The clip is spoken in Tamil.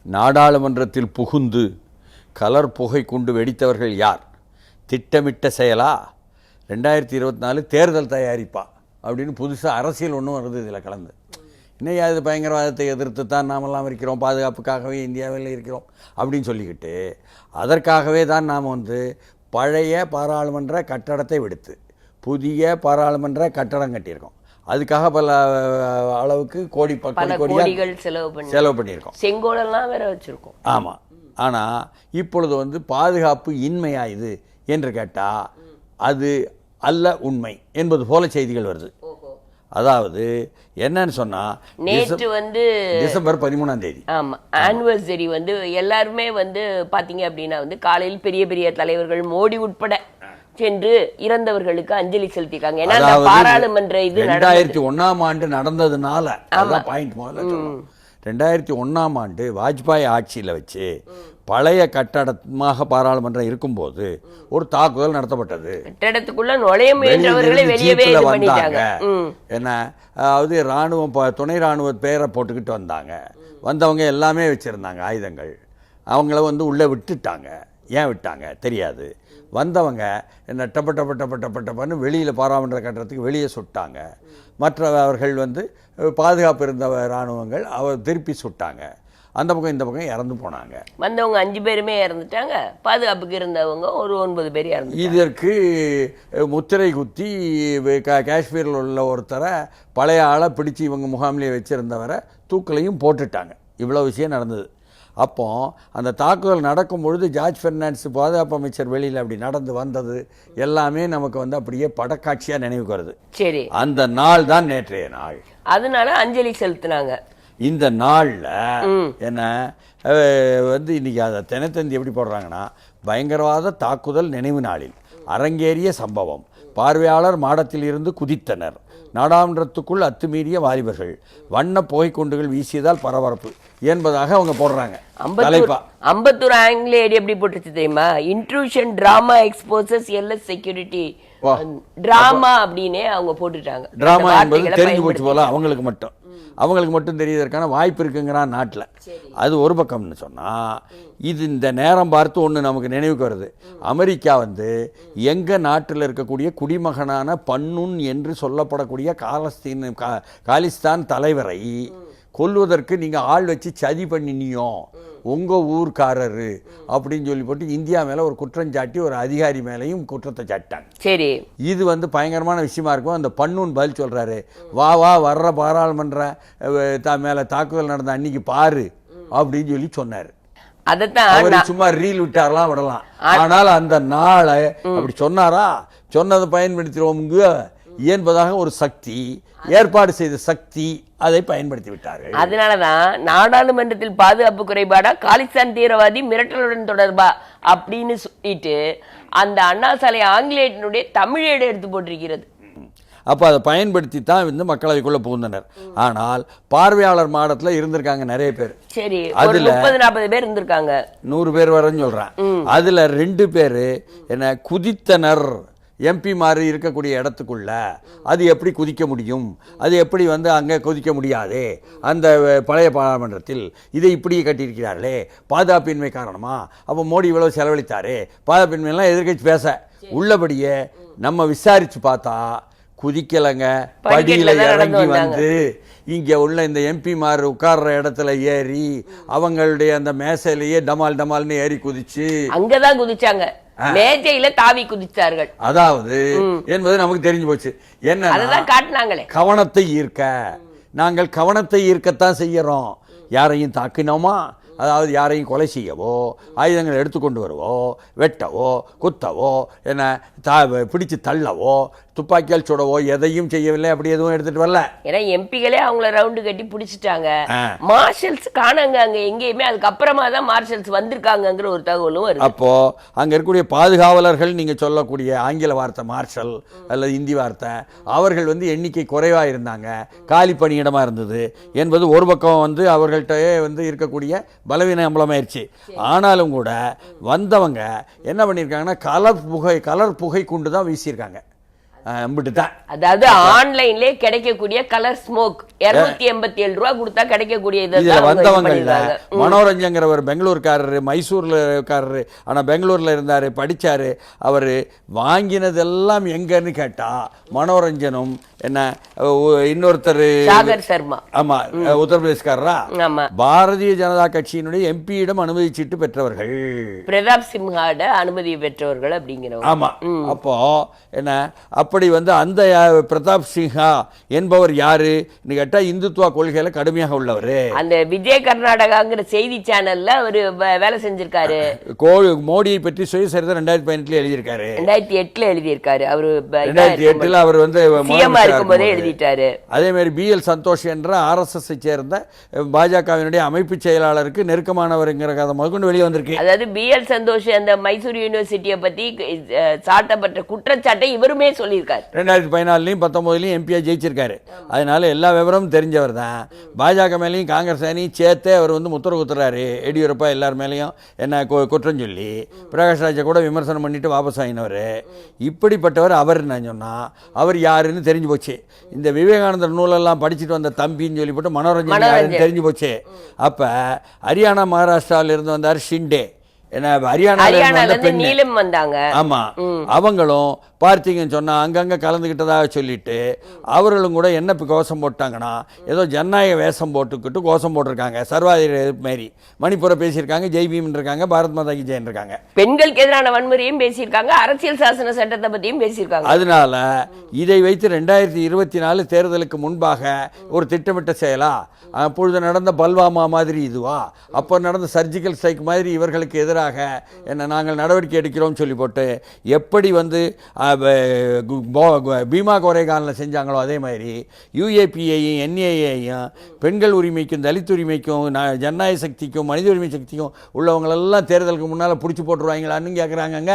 நாடாளுமன்றத்தில் புகுந்து கலர் புகை குண்டு வெடித்தவர்கள் யார்? திட்டமிட்ட செயலா? 2024 தேர்தல் தயாரிப்பா அப்படின்னு புதுசாக அரசியல் ஒன்றும் வருது இதில் கலந்து. இன்னைக்கு அது பயங்கரவாதத்தை எதிர்த்து தான் நாமெல்லாம் இருக்கிறோம், பாதுகாப்புக்காகவே இந்தியாவில் இருக்கிறோம் அப்படின்னு சொல்லிக்கிட்டு அதற்காகவே தான் நாம் பழைய பாராளுமன்ற கட்டடத்தை விடுத்து புதிய பாராளுமன்ற கட்டடம் கட்டியிருக்கோம். அதுக்காக பல அளவுக்கு கோடிகள் செலவு பண்ணியிருக்கோம். செங்கோலெல்லாம் வேற வச்சிருக்கோம். ஆமாம். ஆனால் இப்பொழுது பாதுகாப்பு இன்மையாயுது என்று கேட்டால் அது அல்ல உண்மை என்பது போல செய்திகள் வருது. அதாவது என்னன்னு சொன்னா, நேற்று டிசம்பர் 13 ஆமா ஆனிவர்சரி எல்லாருமே பாத்தீங்க அப்படின்னா காலையில் பெரிய பெரிய தலைவர்கள் மோடி உட்பட சென்று இறந்தவர்களுக்கு அஞ்சலி செலுத்திருக்காங்க. ஏன்னா பாராளுமன்ற இது 2001ஆம் ஆண்டு நடந்ததுனால அதான் பாயிண்ட். முதல்ல 2001ஆம் ஆண்டு வாஜ்பாய் ஆட்சியில் வச்சு பழைய கட்டடமாக பாராளுமன்றம் இருக்கும்போது ஒரு தாக்குதல் நடத்தப்பட்டது. கட்டடத்துக்குள்ள நுழைய முயன்றவர்களை வெளியவே வந்தாங்க. என்ன அதாவது ராணுவம் துணை ராணுவ பேரை போட்டுக்கிட்டு வந்தாங்க. வந்தவங்க எல்லாமே வச்சிருந்தாங்க ஆயுதங்கள். அவங்கள உள்ளே விட்டுட்டாங்க. ஏன் விட்டாங்க தெரியாது. வந்தவங்க என்ன டப்பட்டப்பட்டப்பட்டப்பட்டப்பன்னு வெளியில் பாராளுமன்ற கட்டடத்துக்கு வெளியே சுட்டாங்க. மற்றவர்கள் பாதுகாப்பு இருந்த இராணுவங்கள் திருப்பி சுட்டாங்க. அந்த பக்கம் இந்த பக்கம் இறந்து போனாங்க. வந்தவங்க 5 பேருமே இறந்துட்டாங்க. பாதுகாப்புக்கு இருந்தவங்க ஒரு 9 பேர் இறந்து. இதற்கு முத்திரை குத்தி காஷ்மீரில் உள்ள ஒருத்தரை பழைய ஆளை பிடிச்சி இவங்க முகாமிலே வச்சுருந்தவரை தூக்கலையும் போட்டுட்டாங்க. இவ்வளோ விஷயம் நடந்தது. அப்போ அந்த தாக்குதல் நடக்கும் பொழுது ஜார்ஜ் பெர்னாண்டஸ் பாதுகாப்பு அமைச்சர் வெளியில் அப்படி நடந்து வந்தது எல்லாமே நமக்கு அப்படியே படக்காட்சியாக நினைவுக்கு வருது. சரி, அந்த நாள் தான் நேற்றைய நாள். அதனால அஞ்சலி செலுத்தினாங்க. இந்த நாளில் என்ன இன்னைக்கு அதை தினத்தந்தி எப்படி போடுறாங்கன்னா, பயங்கரவாத தாக்குதல் நினைவு நாளில் அரங்கேறிய சம்பவம், பார்வையாளர் மாடத்தில் இருந்து குதித்தனர், நாடாளுமன்றத்துக்குள் அத்துமீறிய வாலிபர்கள், வண்ண புகைக்குண்டுகள் வீசியதால் பரபரப்பு என்பதாக அவங்க போடுறாங்க. அம்பத்தூர் ஆங்கிலேயர் எப்படி போட்டுச்சு தெரியுமா? Intrusion drama exposes LS security drama அப்படின்னே அவங்க போட்டுட்டாங்க. டிராமா என்பது தெரிஞ்சு போச்சு போல அவங்களுக்கு மட்டும் தெரியறதுக்கான வாய்ப்பு இருக்குங்கிறான் நாட்டில். அது ஒரு பக்கம்னு சொன்னால், இது இந்த நேரம் பார்த்து ஒன்று நமக்கு நினைவுக்கு வருது. அமெரிக்கா எங்கள் நாட்டில் இருக்கக்கூடிய குடிமகனான பன்னூன் என்று சொல்லப்படக்கூடிய காலிஸ்தான் தலைவரை கொல்வதற்கு நீங்கள் ஆள் வச்சு சதி பண்ணினியோ உங்கள் ஊர்க்காரரு அப்படின்னு சொல்லி போட்டு இந்தியா மேலே ஒரு குற்றம் சாட்டி ஒரு அதிகாரி மேலேயும் குற்றத்தை சாட்டாங்க. சரி, இது பயங்கரமான விஷயமா இருக்கும். அந்த பன்னூன் பதில் சொல்கிறாரு, வா வர்ற பாராளுமன்ற மேலே தாக்குதல் நடந்த அன்னைக்கு பாரு அப்படின்னு சொல்லி சொன்னார். அதைத்தான் சும்மா ரீல் விட்டாரெல்லாம் விடலாம். ஆனால் அந்த நாளை அப்படி சொன்னாரா, சொன்னதை பயன்படுத்திடுவோங்க என்பதாக ஒரு சக்தி ஏற்பாடு செய்த சக்தி அதை பயன்படுத்தி விட்டார்கள். அதனாலதான் நாடாளுமன்றத்தில் பாதுகாப்பு குறைபாடா, காலிஸ்தான் தீவிரவாதி மிரட்டலுடன் தொடர்பா அப்படின்னு சொல்லிட்டு அந்த அண்ணா சாலை ஆங்கிலேயனுடைய தமிழேடு எடுத்து போட்டிருக்கிறது. அப்போ அதை பயன்படுத்தி தான் மக்களவைக்குள்ள புகுந்தனர். ஆனால் பார்வையாளர் மாடத்தில் இருந்திருக்காங்க நிறைய பேர். சரி, அதுல 30-40 பேர் இருந்திருக்காங்க. 100 பேர் வரன்னு சொல்றேன். அதுல 2 பேர் என்ன குதித்தனர். எம்பி மாதிரி இருக்கக்கூடிய இடத்துக்குள்ள அது எப்படி குதிக்க முடியும்? அது எப்படி அங்கே குதிக்க முடியாது? அந்த பழைய பாராளுமன்றத்தில் இதை இப்படியே கட்டியிருக்கிறார்களே, பாதுகாப்பின்மை காரணமா? அப்போ மோடி இவ்வளவு செலவழித்தாரே, பாதுகாப்பின்மையெல்லாம் எதிர்கட்சி பேச உள்ளபடியே நம்ம விசாரிச்சு பார்த்தா குதிக்கலைங்க. படியில இறங்கி இங்கே உள்ள இந்த எம்பிமார் உட்கார்ற இடத்துல ஏறி அவங்களுடைய அந்த மேசையிலேயே டமால் டமால்னு ஏறி குதிச்சு அங்கதான் குதிச்சாங்க. மேஜையில தாவி குதிச்சார்கள். அதாவது என்பது நமக்கு தெரிஞ்சு போச்சு. என்ன காட்டினாங்களே, கவனத்தை ஈர்க்க. நாங்கள் கவனத்தை ஈர்க்கத்தான் செய்யறோம். யாரையும் தாக்கினோமா, அதாவது யாரையும் கொலை செய்யவோ, ஆயுதங்கள் எடுத்துக்கொண்டு வரவோ, வெட்டவோ, குத்தவோ, என்ன பிடிச்சு தள்ளவோ, துப்பாக்கியால் சுடவோ எதையும் செய்யவில்லை. அப்படி எதுவும் எடுத்துட்டு வரல. ஏன்னா எம்பிகளே அவங்கள ரவுண்டு கட்டி பிடிச்சிட்டாங்க. மார்ஷல்ஸ் காணாங்க அங்க எங்கேயுமே. அதுக்கப்புறமா தான் மார்ஷல்ஸ் வந்திருக்காங்கிற ஒரு தகவலும் வருது. அப்போ அங்க இருக்கக்கூடிய பாதுகாவலர்கள், நீங்க சொல்லக்கூடிய ஆங்கில வார்த்தை மார்ஷல் அல்லது இந்தி வார்த்தை, அவர்கள் எண்ணிக்கை குறைவா இருந்தாங்க, காலி பணியிடமா இருந்தது என்பது ஒரு பக்கம் அவர்கள்ட்ட இருக்கக்கூடிய பலவீன அம்பலமாயிருச்சு. ஆனாலும் கூட வந்தவங்க என்ன பண்ணியிருக்காங்கன்னா கலர் புகை குண்டு தான் வீசியிருக்காங்க. அம்பிட்டு தான். அதாவது ஆன்லைன்லயே கிடைக்கக்கூடிய கலர் ஸ்மோக் 287 ரூபாய் கொடுத்தா கிடைக்கக்கூடிய இதுல வந்தவங்கல்ல மனோரஞ்சங்கிறவர் பெங்களூர்காரரு, மைசூர்லக்காரரு, ஆனா பெங்களூர்ல இருந்தாரு, படிச்சாரு. அவரு வாங்கினதெல்லாம் எங்கன்னு கேட்டா மனோரஞ்சனும் என்ன இன்னொருத்தர் சாகர் சர்மா, ஆமா உத்தரப்பிரதேஷ்காரரா, ஆமா பாரதிய ஜனதா கட்சியினுடைய எம்பியிடம் அனுமதி சீட்டு பெற்றவர்கள், பிரதாப் சிம்ஹாட அனுமதி பெற்றவர்கள் அப்படிங்கிறவங்க. ஆமா. அப்போ என்ன அப்படி வந்து அந்த பிரதாப் சின்ஹா என்பவர் யாரு கேட்டா இந்துத்துவ கொள்கையில கடுமையாக உள்ளவர். அந்த விஜய் கர்நாடகாங்கிற செய்தி சேனல்ல அவரு வேலை செஞ்சிருக்காரு. மோடியை பற்றி சுயசரிதை 2018 எழுதியிருக்காரு, 2008 எழுதியிருக்காரு. அவரு 2008 அவர் வந்து சிஎம் இருக்கும்போதே எழுதிட்டாரு. அதே மாதிரி BL சந்தோஷ் என்ற RSS சேர்ந்த பாஜகவினுடைய அமைப்பு செயலாளருக்கு நெருக்கமானவர்ங்கிற கதை முதற்கொண்டு வெளியே வந்திருக்கு. அதாவது BL சந்தோஷ் அந்த மைசூர் யூனிவர்சிட்டியை பத்தி சாட்டப்பட்ட குற்றச்சாட்டை இவருமே சொல்லியிருக்காரு. 2014 19 எம்பியா ஜெயிச்சிருக்காரு. அதனால எல்லா விவரமும் தெரிஞ்சவர் தான். பாஜக மேலேயும் காங்கிரஸ் அணியும் சேர்த்தே அவர் வந்து முத்திர குத்துறாரு. எடியூரப்பா எல்லார் மேலேயும் என்ன குற்றம் சொல்லி பிரகாஷ் ராஜை கூட விமர்சனம் பண்ணிட்டு வாபஸ் ஆகினவர். இப்படிப்பட்டவர் அவர் நான் சொன்னா அவர் யாருன்னு தெரிஞ்சு போச்சு. இந்த விவேகானந்தர் நூலெல்லாம் படிச்சுட்டு வந்த தம்பின்னு சொல்லி போட்டு மனோரஞ்சன் யாருன்னு தெரிஞ்சு போச்சு. அப்ப ஹரியானா மகாராஷ்டிராவில் இருந்து வந்தார் ஷிண்டே, ஹரியானால நீலம் வந்தாங்க. ஆமா, அவங்களும் பார்த்தீங்கன்னு சொன்னா அங்கங்க கலந்துகிட்டதாக சொல்லிட்டு அவர்களும் கூட என்ன கோஷம் போட்டாங்கன்னா ஏதோ ஜனநாயக வேஷம் போட்டுக்கிட்டு கோஷம் போட்டிருக்காங்க. சர்வாதிகார மாரி மணிப்பூரை பேசியிருக்காங்க, ஜெய்பீம் இருக்காங்க, பாரத் மாதா கி ஜெய் இருக்காங்க, பெண்களுக்கு எதிரான வன்முறையும் பேசியிருக்காங்க, அரசியல் சாசன சட்டத்தை பத்தியும் பேசியிருக்காங்க. அதனால இதை வைத்து 2024 தேர்தலுக்கு முன்பாக ஒரு திட்டமிட்ட செயலா, அப்பொழுது நடந்த பல்வாமா மாதிரி இதுவா, அப்போ நடந்த சர்ஜிக்கல் ஸ்ட்ரைக் மாதிரி இவர்களுக்கு எதிராக என்ன நாங்கள் நடவடிக்கை எடுக்கிறோம் சொல்லி போட்டு எப்படி வந்து பீமா கோரேகானில் செஞ்சாங்களோ அதே மாதிரி UAPயையும் NAAயையும் பெண்கள் உரிமைக்கும் தலித் உரிமைக்கும் ஜனநாயக சக்திக்கும் மனித உரிமை சக்திக்கும் உள்ளவங்களெல்லாம் தேர்தலுக்கு முன்னால் பிடிச்சி போட்டுருவாங்களான்னு கேட்குறாங்கங்க.